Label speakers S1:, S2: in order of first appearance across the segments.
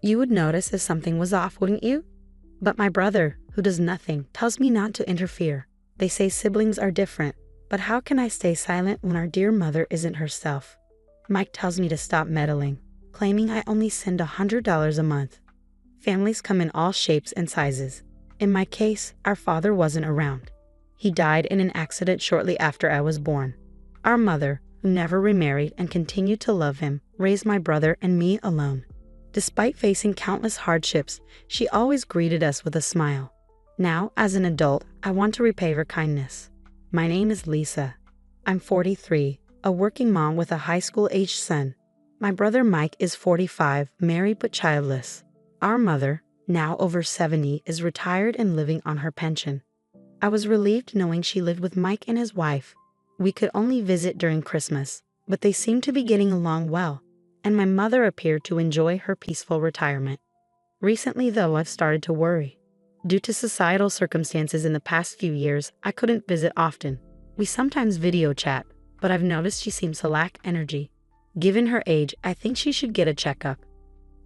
S1: You would notice if something was off, wouldn't you? But my brother, who does nothing, tells me not to interfere. They say siblings are different, but how can I stay silent when our dear mother isn't herself? Mike tells me to stop meddling, claiming I only send $100 a month. Families come in all shapes and sizes. In my case, our father wasn't around. He died in an accident shortly after I was born. Our mother, who never remarried and continued to love him, raised my brother and me alone. Despite facing countless hardships, she always greeted us with a smile. Now, as an adult, I want to repay her kindness. My name is Lisa. I'm 43, a working mom with a high school-aged son. My brother Mike is 45, married but childless. Our mother, now over 70, is retired and living on her pension. I was relieved knowing she lived with Mike and his wife. We could only visit during Christmas, but they seemed to be getting along well, and my mother appeared to enjoy her peaceful retirement. Recently, though, I've started to worry. Due to societal circumstances in the past few years, I couldn't visit often. We sometimes video chat, but I've noticed she seems to lack energy. Given her age, I think she should get a checkup.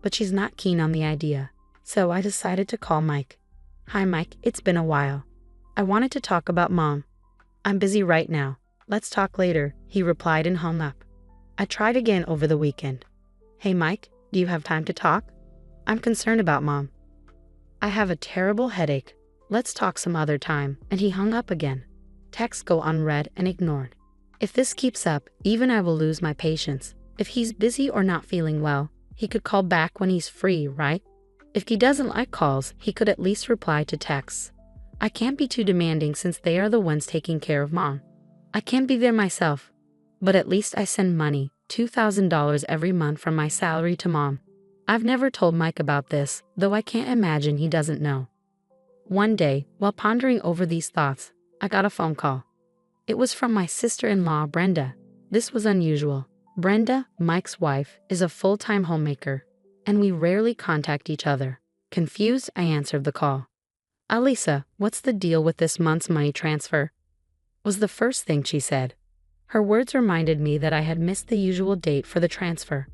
S1: But she's not keen on the idea, so I decided to call Mike. Hi Mike, it's been a while. I wanted to talk about Mom. I'm busy right now. Let's talk later, he replied and hung up. I tried again over the weekend. Hey Mike, do you have time to talk? I'm concerned about Mom. I have a terrible headache. Let's talk some other time, and he hung up again. Texts go unread and ignored. If this keeps up, even I will lose my patience. If he's busy or not feeling well, he could call back when he's free, right? If he doesn't like calls, he could at least reply to texts. I can't be too demanding since they are the ones taking care of Mom. I can't be there myself, but at least I send money, $2,000 every month from my salary to Mom. I've never told Mike about this, though I can't imagine he doesn't know. One day, while pondering over these thoughts, I got a phone call. It was from my sister-in-law, Brenda. This was unusual. Brenda, Mike's wife, is a full-time homemaker, and we rarely contact each other. Confused, I answered the call. Alisa, what's the deal with this month's money transfer? Was the first thing she said. Her words reminded me that I had missed the usual date for the transfer.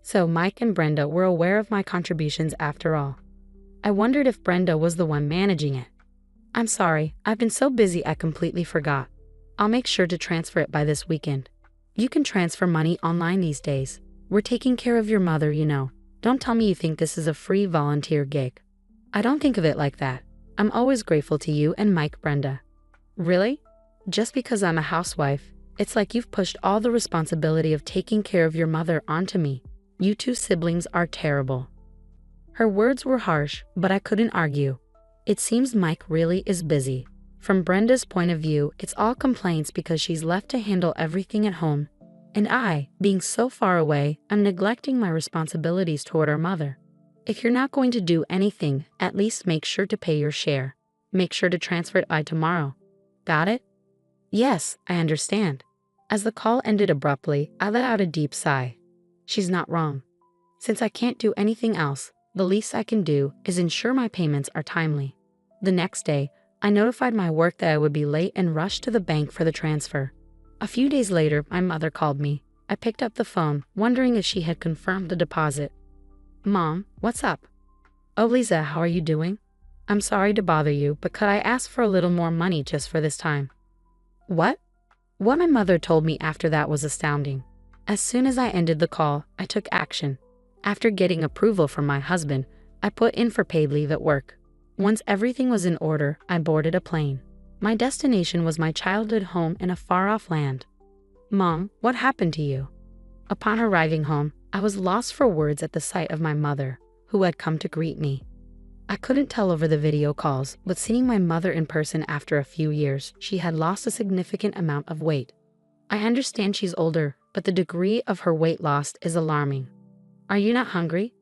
S1: So Mike and Brenda were aware of my contributions after all. I wondered if Brenda was the one managing it. I'm sorry, I've been so busy I completely forgot. I'll make sure to transfer it by this weekend. You can transfer money online these days. We're taking care of your mother, you know. Don't tell me you think this is a free volunteer gig. I don't think of it like that. I'm always grateful to you and Mike, Brenda. Really? Just because I'm a housewife, it's like you've pushed all the responsibility of taking care of your mother onto me. You two siblings are terrible. Her words were harsh, but I couldn't argue. It seems Mike really is busy. From Brenda's point of view, it's all complaints because she's left to handle everything at home. And I, being so far away, am neglecting my responsibilities toward our mother. If you're not going to do anything, at least make sure to pay your share. Make sure to transfer it by tomorrow. Got it? Yes, I understand. As the call ended abruptly, I let out a deep sigh. She's not wrong. Since I can't do anything else, the least I can do is ensure my payments are timely. The next day, I notified my work that I would be late and rushed to the bank for the transfer. A few days later, my mother called me. I picked up the phone, wondering if she had confirmed the deposit. Mom, what's up? Oh, Lisa, how are you doing? I'm sorry to bother you, but could I ask for a little more money just for this time? What? What my mother told me after that was astounding. As soon as I ended the call, I took action. After getting approval from my husband, I put in for paid leave at work. Once everything was in order, I boarded a plane. My destination was my childhood home in a far-off land. Mom, what happened to you? Upon arriving home, I was lost for words at the sight of my mother, who had come to greet me. I couldn't tell over the video calls, but seeing my mother in person after a few years, she had lost a significant amount of weight. I understand she's older, but the degree of her weight loss is alarming. Are you not hungry?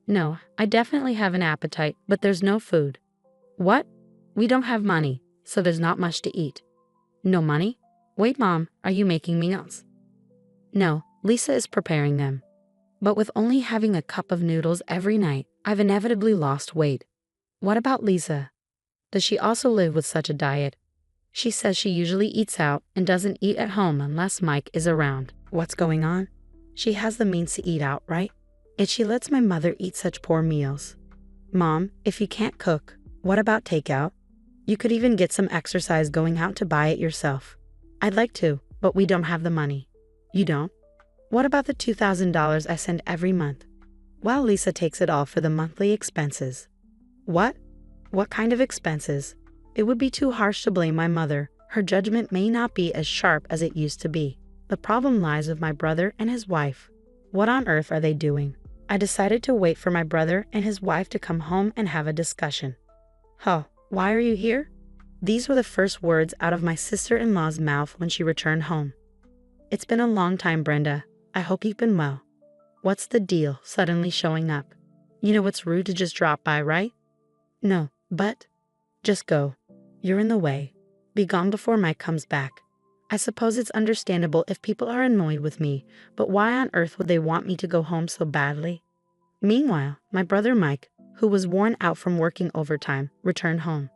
S1: No, I definitely have an appetite, but there's no food. What? We don't have money, so there's not much to eat. No money? Wait, Mom, are you making meals? No, Lisa is preparing them. But with only having a cup of noodles every night, I've inevitably lost weight. What about Lisa? Does she also live with such a diet? She says she usually eats out and doesn't eat at home unless Mike is around. What's going on? She has the means to eat out, right? She lets my mother eat such poor meals. Mom, if you can't cook, what about takeout? You could even get some exercise going out to buy it yourself. I'd like to, but we don't have the money. You don't? What about the $2,000 I send every month? Well, Lisa takes it all for the monthly expenses. What? What kind of expenses? It would be too harsh to blame my mother. Her judgment may not be as sharp as it used to be. The problem lies with my brother and his wife. What on earth are they doing? I decided to wait for my brother and his wife to come home and have a discussion. Huh, why are you here? These were the first words out of my sister-in-law's mouth when she returned home. It's been a long time, Brenda. I hope you've been well. What's the deal, suddenly showing up? You know it's rude to just drop by, right? No, but just go. You're in the way. Be gone before Mike comes back. I suppose it's understandable if people are annoyed with me, but why on earth would they want me to go home so badly? Meanwhile, my brother Mike, who was worn out from working overtime, returned home.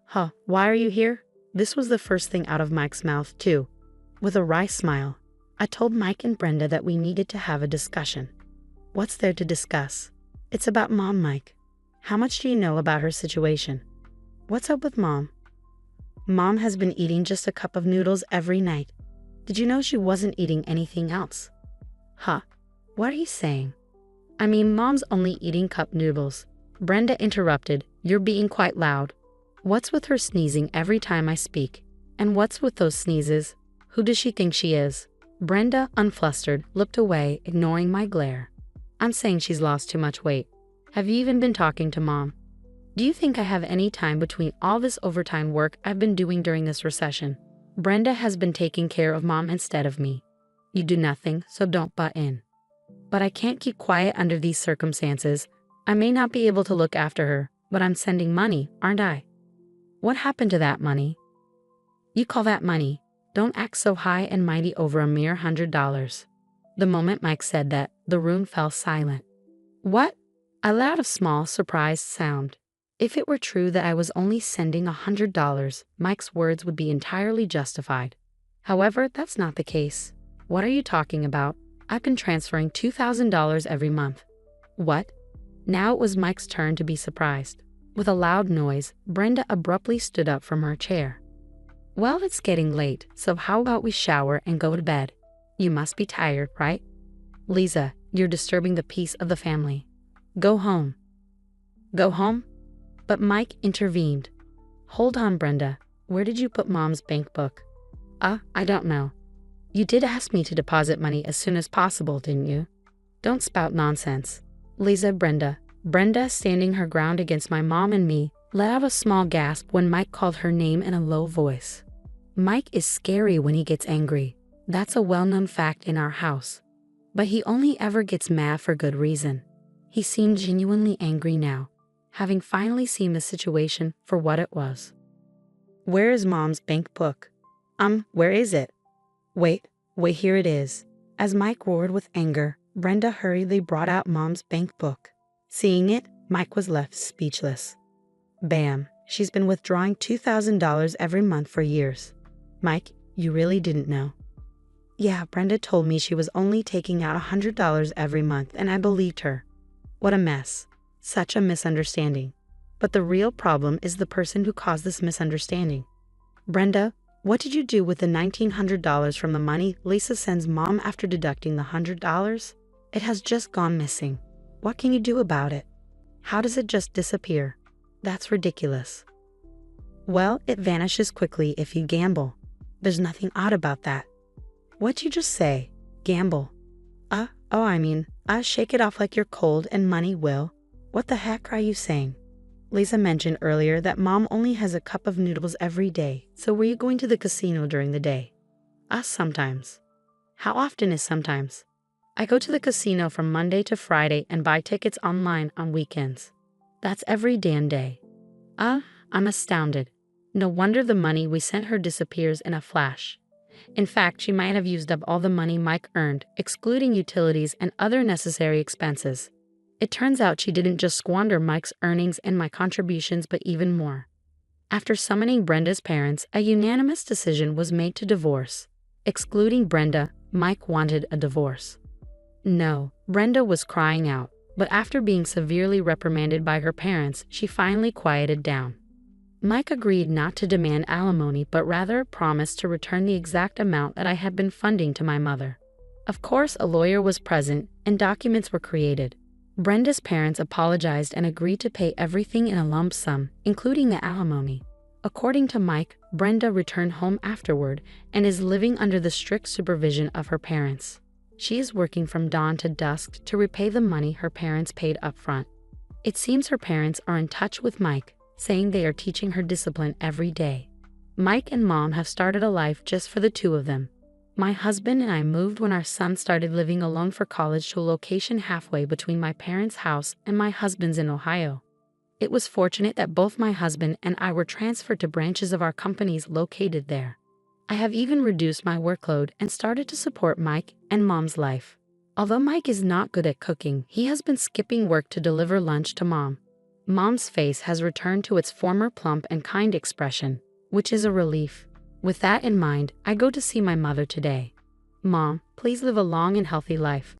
S1: Huh, why are you here? This was the first thing out of Mike's mouth, too. With a wry smile, I told Mike and Brenda that we needed to have a discussion. What's there to discuss? It's about Mom, Mike. How much do you know about her situation? What's up with Mom? Mom has been eating just a cup of noodles every night. Did you know she wasn't eating anything else? Huh, what are you saying? I mean, Mom's only eating cup noodles. Brenda interrupted. You're being quite loud. What's with her sneezing every time I speak? And what's with those sneezes? Who does she think she is? Brenda, unflustered, looked away, ignoring my glare. I'm saying she's lost too much weight. Have you even been talking to Mom? Do you think I have any time between all this overtime work I've been doing during this recession? Brenda has been taking care of Mom instead of me. You do nothing, so don't butt in. But I can't keep quiet under these circumstances. I may not be able to look after her, but I'm sending money, aren't I? What happened to that money? You call that money? Don't act so high and mighty over a mere $100. The moment Mike said that, the room fell silent. What? I let out a small, surprised sound. If it were true that I was only sending $100, Mike's words would be entirely justified. However, that's not the case. What are you talking about? I've been transferring $2,000 every month. What? Now it was Mike's turn to be surprised. With a loud noise, Brenda abruptly stood up from her chair. Well, it's getting late, so how about we shower and go to bed? You must be tired, right? Lisa, you're disturbing the peace of the family. Go home. Go home? But Mike intervened. Hold on, Brenda. Where did you put Mom's bank book? I don't know. You did ask me to deposit money as soon as possible, didn't you? Don't spout nonsense. Lisa, Brenda, standing her ground against my mom and me, let out a small gasp when Mike called her name in a low voice. Mike is scary when he gets angry. That's a well-known fact in our house. But he only ever gets mad for good reason. He seemed genuinely angry now, having finally seen the situation for what it was. Where is Mom's bank book? Where is it? Wait, here it is. As Mike roared with anger, Brenda hurriedly brought out Mom's bank book. Seeing it, Mike was left speechless. Bam, she's been withdrawing $2,000 every month for years. Mike, you really didn't know? Yeah, Brenda told me she was only taking out $100 every month, and I believed her. What a mess. Such a misunderstanding. But the real problem is the person who caused this misunderstanding. Brenda, what did you do with the $1,900 from the money Lisa sends Mom after deducting the $100? It has just gone missing. What can you do about it? How does it just disappear? That's ridiculous. Well, it vanishes quickly if you gamble. There's nothing odd about that. What'd you just say? Gamble? Shake it off like you're cold and money will. What the heck are you saying? Lisa mentioned earlier that Mom only has a cup of noodles every day, so were you going to the casino during the day? Sometimes. How often is sometimes? I go to the casino from Monday to Friday and buy tickets online on weekends. That's every damn day. I'm astounded. No wonder the money we sent her disappears in a flash. In fact, she might have used up all the money Mike earned, excluding utilities and other necessary expenses. It turns out she didn't just squander Mike's earnings and my contributions, but even more. After summoning Brenda's parents, a unanimous decision was made to divorce. Excluding Brenda, Mike wanted a divorce. No, Brenda was crying out, but after being severely reprimanded by her parents, she finally quieted down. Mike agreed not to demand alimony but rather promised to return the exact amount that I had been funding to my mother. Of course, a lawyer was present and documents were created. Brenda's parents apologized and agreed to pay everything in a lump sum, including the alimony. According to Mike, Brenda returned home afterward and is living under the strict supervision of her parents. She is working from dawn to dusk to repay the money her parents paid up front. It seems her parents are in touch with Mike, saying they are teaching her discipline every day. Mike and Mom have started a life just for the two of them. My husband and I moved when our son started living alone for college to a location halfway between my parents' house and my husband's in Ohio. It was fortunate that both my husband and I were transferred to branches of our companies located there. I have even reduced my workload and started to support Mike and Mom's life. Although Mike is not good at cooking, he has been skipping work to deliver lunch to Mom. Mom's face has returned to its former plump and kind expression, which is a relief. With that in mind, I go to see my mother today. Mom, please live a long and healthy life.